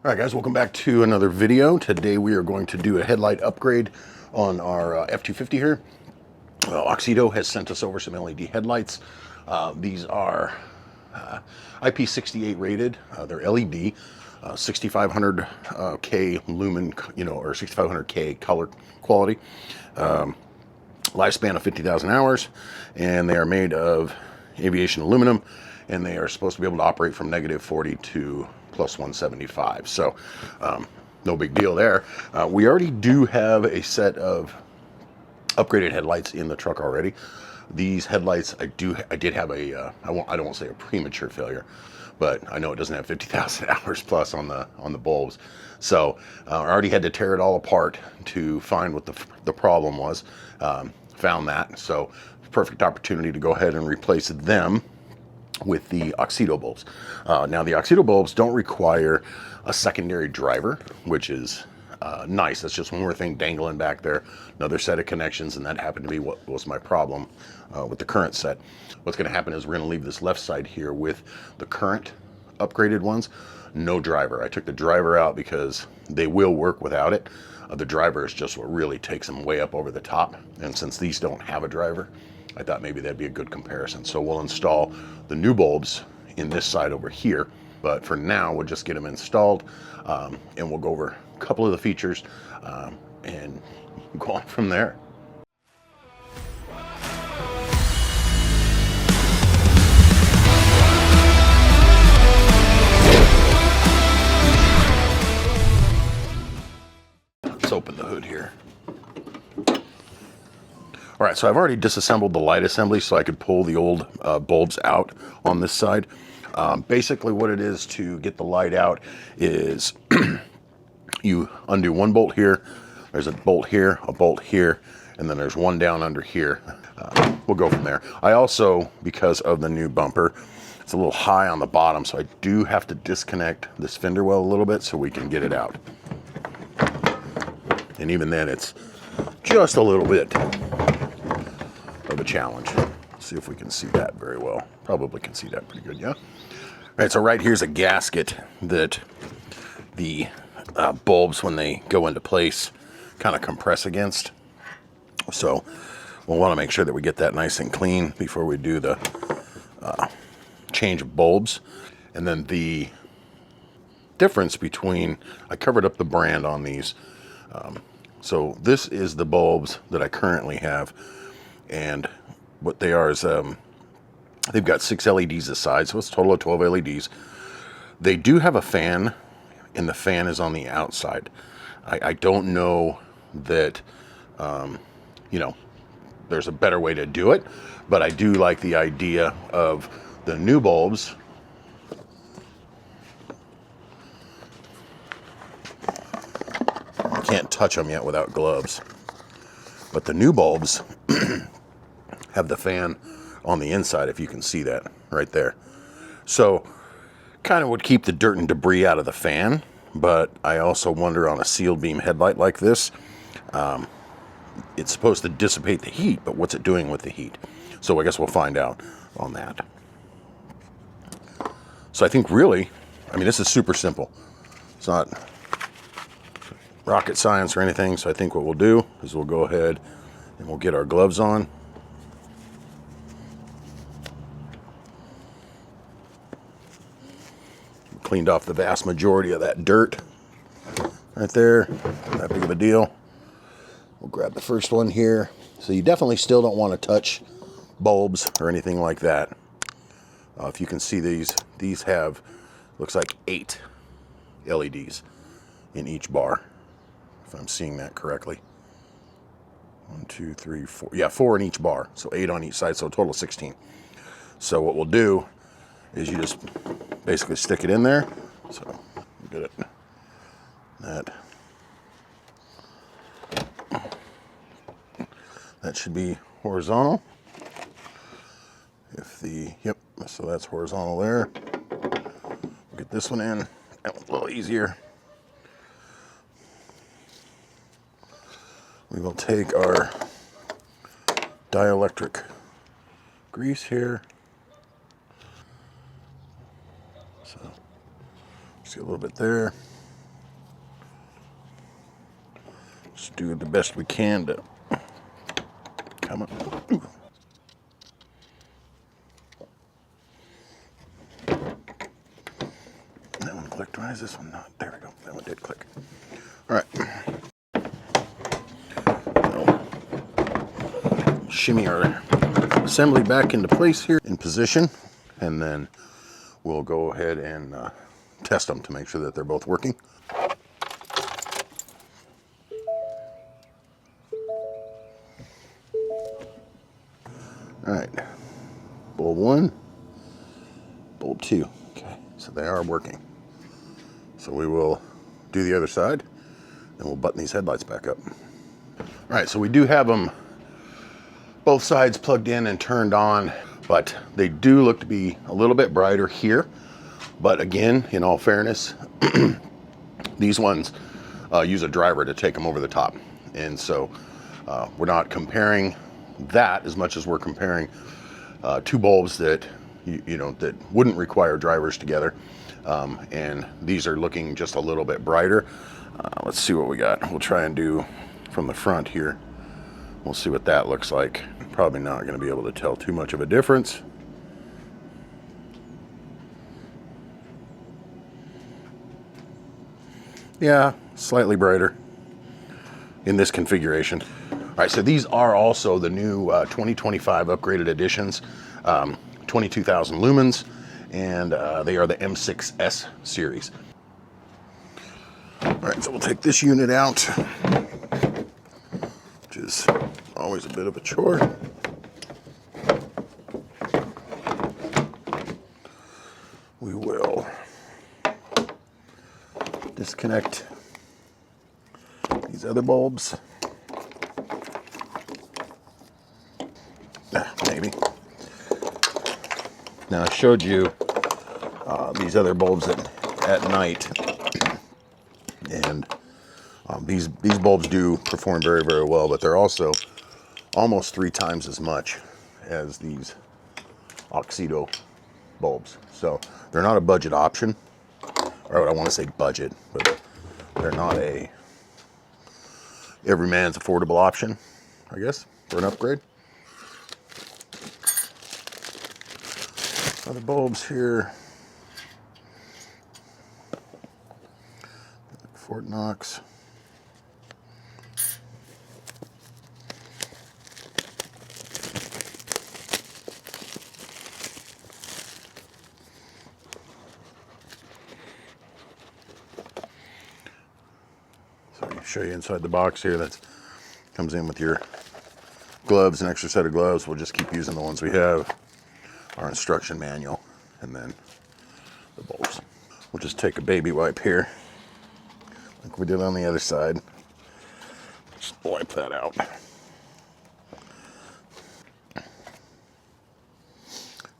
All right, guys, welcome back to another video. Today we are going to do a headlight upgrade on our F250 here. Auxito has sent us over some LED headlights. These are IP68 rated. They're LED, 6500K lumen, or 6500K color quality. Lifespan of 50,000 hours, and they are made of aviation aluminum, and they are supposed to be able to operate from -40 to plus 175. So no big deal there. We already do have a set of upgraded headlights in the truck already. These headlights, I did have a I don't want to say a premature failure, but I know it doesn't have 50,000 hours plus on the bulbs. So I already had to tear it all apart to find what the problem was. Found that, so perfect opportunity to go ahead and replace them with the Auxito bulbs. Now the Auxito bulbs don't require a secondary driver, which is nice. That's just one more thing dangling back there, another set of connections, and that happened to be what was my problem with the current set. What's going to happen is we're going to leave this left side here with the current upgraded ones, no driver. I took the driver out because they will work without it. The driver is just what really takes them way up over the top, and since these don't have a driver, I thought maybe that'd be a good comparison. So we'll install the new bulbs in this side over here, but for now we'll just get them installed, and we'll go over a couple of the features and go on from there. Let's open the hood here. All right, so I've already disassembled the light assembly so I could pull the old bulbs out on this side. Basically what it is to get the light out is you undo one bolt here, there's a bolt here, and then there's one down under here. We'll go from there. I also, because of the new bumper, it's a little high on the bottom, so I do have to disconnect this fender well a little bit so we can get it out. And even then, it's just a little bit of a challenge. Let's see if we can see that very well. Probably can see that pretty good, yeah? All right, so right here's a gasket that the bulbs, when they go into place, kind of compress against. So we'll want to make sure that we get that nice and clean before we do the change of bulbs. And then the difference between, I covered up the brand on these. So this is the bulbs that I currently have, and what they are is they've got 6 LEDs aside, so it's a total of 12 LEDs. They do have a fan, and the fan is on the outside. I don't know that there's a better way to do it, but I do like the idea of the new bulbs. Can't touch them yet without gloves, but the new bulbs have the fan on the inside, if you can see that right there. So kind of would keep the dirt and debris out of the fan, but I also wonder, on a sealed beam headlight like this, it's supposed to dissipate the heat, but what's it doing with the heat? So I guess we'll find out on that. So I think really, this is super simple. It's not rocket science or anything, so I think what we'll do is we'll go ahead and we'll get our gloves on. Cleaned off the vast majority of that dirt right there, not that big of a deal. We'll grab the first one here. So you definitely still don't want to touch bulbs or anything like that. If you can see these have, looks like 8 LEDs in each bar, if I'm seeing that correctly. 1, 2, 3, 4. Yeah, 4 in each bar. So 8 on each side, so a total of 16. So what we'll do is you just basically stick it in there. So get it. That should be horizontal. Yep, so that's horizontal there. We'll get this one in. That one's a little easier. We will take our dielectric grease here. So see a little bit there. Just do the best we can to come up. Ooh. That one clicked. Why is this one not? There we go. That one did click. All right. So, shimmy our assembly back into place here in position, and then we'll go ahead and test them to make sure that they're both working. All right, bulb 1, bulb 2. Okay, so they are working. So we will do the other side, and we'll button these headlights back up. All right, so we do have them both sides plugged in and turned on, but they do look to be a little bit brighter here. But again, in all fairness, these ones use a driver to take them over the top. And so we're not comparing that as much as we're comparing two bulbs that you know that wouldn't require drivers together, and these are looking just a little bit brighter. Let's see what we got. We'll try and do from the front here. We'll see what that looks like. Probably not going to be able to tell too much of a difference. Yeah, slightly brighter in this configuration. All right, so these are also the new 2025 upgraded editions, 22,000 lumens, and they are the M6S series. All right, so we'll take this unit out, which is always a bit of a chore. We will disconnect these other bulbs. Maybe. Now I showed you these other bulbs at night, and these bulbs do perform very, very well, but they're also almost 3 times as much as these Auxito bulbs. So they're not a budget option, or I want to say budget, but they're not a every man's affordable option, I guess, for an upgrade. Other bulbs here. Fort Knox. So I'll show you inside the box here. That comes in with your gloves, an extra set of gloves. We'll just keep using the ones we have. Our instruction manual, and then the bulbs. We'll just take a baby wipe here, like we did on the other side. Just wipe that out.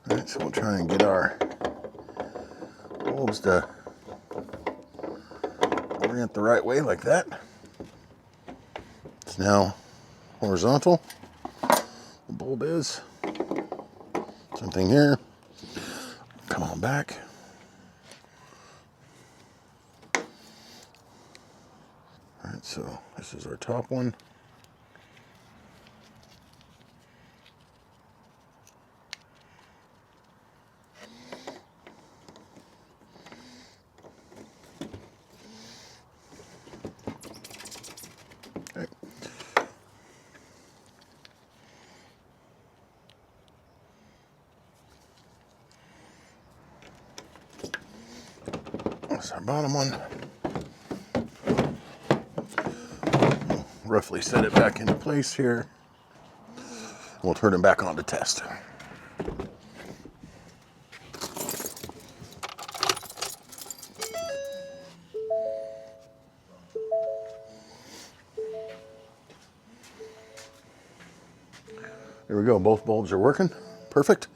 All right, so we'll try and get our bulbs to orient the right way, like that. It's now horizontal. The bulb is. Same thing here. Come on back. All right, so this is our top one. Okay. That's our bottom one. Roughly set it back into place here. We'll turn it back on to test. There we go, both bulbs are working. Perfect.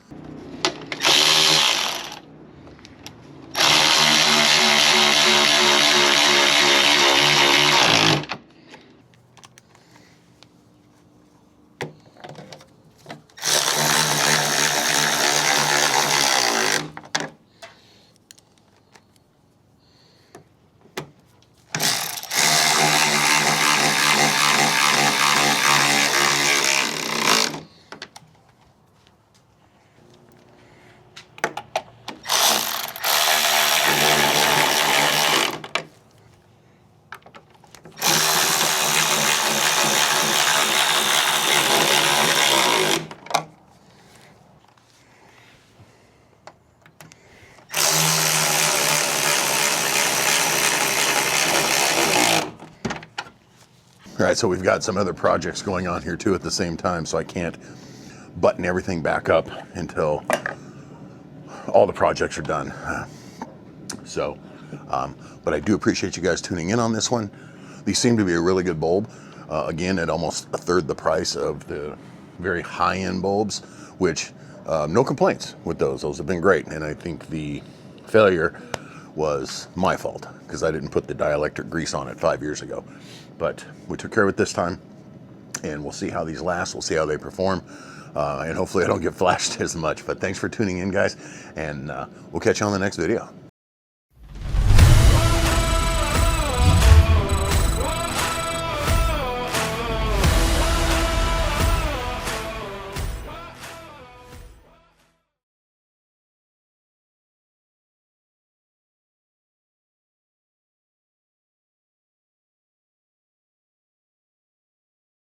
All right, so we've got some other projects going on here too at the same time, so I can't button everything back up until all the projects are done. But I do appreciate you guys tuning in on this one. These seem to be a really good bulb. Again, at almost a third the price of the very high-end bulbs, which no complaints with those. Those have been great, and I think the failure was my fault because I didn't put the dielectric grease on it 5 years ago. But we took care of it this time, and we'll see how these last. We'll see how they perform, and hopefully I don't get flashed as much. But thanks for tuning in, guys, and we'll catch you on the next video.